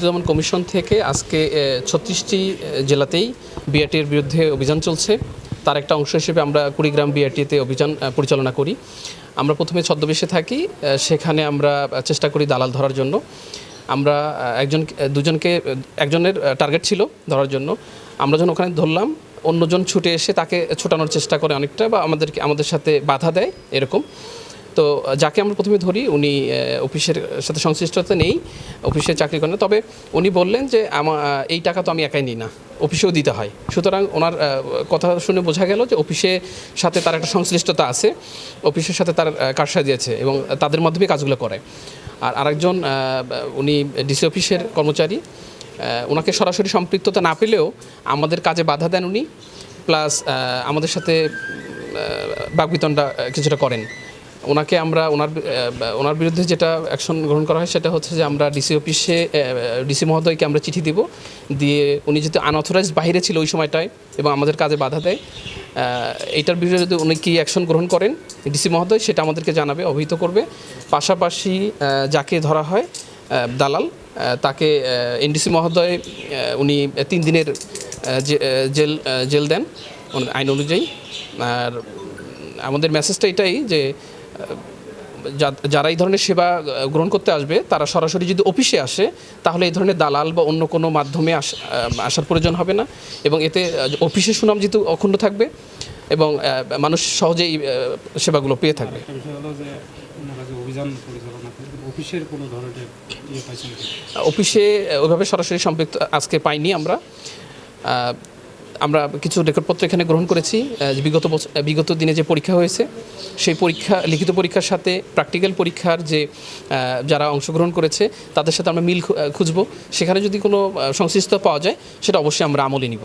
দুর্নীতি দমন কমিশন থেকে আজকে ৩৬টি জেলাতেই বিআরটির বিরুদ্ধে অভিযান চলছে। তার একটা অংশ হিসেবে আমরা কুড়িগ্রাম বিআরটিতে অভিযান পরিচালনা করি। আমরা প্রথমে ছদ্মবেশে থাকি, সেখানে আমরা চেষ্টা করি দালাল ধরার জন্য। আমরা একজনের টার্গেট ছিল ধরার জন্য। আমরা যখন ওখানে ধরলাম, অন্যজন ছুটে এসে তাকে ছোটানোর চেষ্টা করে অনেকটা, বা আমাদের সাথে বাধা দেয় এরকম। তো যাকে আমরা প্রথমে ধরি, উনি অফিসের সাথে সংশ্লিষ্টতা নেই, অফিসে চাকরি করেন না। তবে উনি বললেন যে এই টাকা তো আমি একাই নিই না, অফিসেও দিতে হয়। সুতরাং ওনার কথা শুনে বোঝা গেল যে অফিসের সাথে তার একটা সংশ্লিষ্টতা আছে, অফিসের সাথে তার কারসাজি আছে এবং তাদের মাধ্যমে কাজগুলো করে। আর আরেকজন, উনি ডিসি অফিসের কর্মচারী, ওনাকে সরাসরি সম্পৃক্ততা না পেলেও আমাদের কাজে বাধা দেন উনি, প্লাস আমাদের সাথে বাকবিতণ্ডা কিছুটা করেন। ওনাকে আমরা ওনার বিরুদ্ধে যেটা অ্যাকশন গ্রহণ করা হয় সেটা হচ্ছে যে আমরা ডিসি মহোদয়কে আমরা চিঠি দিব, দিয়ে উনি যেহেতু আনঅথরাইজড বাইরে ছিল ওই সময়টায় এবং আমাদের কাজে বাধা দেয়, এইটার বিরুদ্ধে যদি উনি কি অ্যাকশন গ্রহণ করেন ডিসি মহোদয়, সেটা আমাদেরকে জানাবে, অবহিত করবে। পাশাপাশি যাকে ধরা হয় দালাল, তাকে এনডিসি মহোদয় উনি 3 দিনের জেল দেন আইন অনুযায়ী। আর আমাদের মেসেজটা এটাই যে যারা এই ধরনের সেবা গ্রহণ করতে আসবে, তারা সরাসরি যদি অফিসে আসে, তাহলে এই ধরনের দালাল বা অন্য কোনো মাধ্যমে আসার প্রয়োজন হবে না, এবং এতে অফিসের সুনাম যেহেতু অক্ষুণ্ণ থাকবে এবং মানুষ সহজেই সেবাগুলো পেয়ে থাকবে। অফিসে ওইভাবে সরাসরি সম্পৃক্ত আজকে পাইনি আমরা কিছু রেকর্ডপত্র এখানে গ্রহণ করেছি। বিগত দিনে যে পরীক্ষা হয়েছে, সেই লিখিত পরীক্ষার সাথে প্র্যাকটিক্যাল পরীক্ষার যারা অংশগ্রহণ করেছে তাদের সাথে আমরা মিল খুঁজব। সেখানে যদি কোনো সংশ্লিষ্ট পাওয়া যায়, সেটা অবশ্যই আমরা আমলে নিব।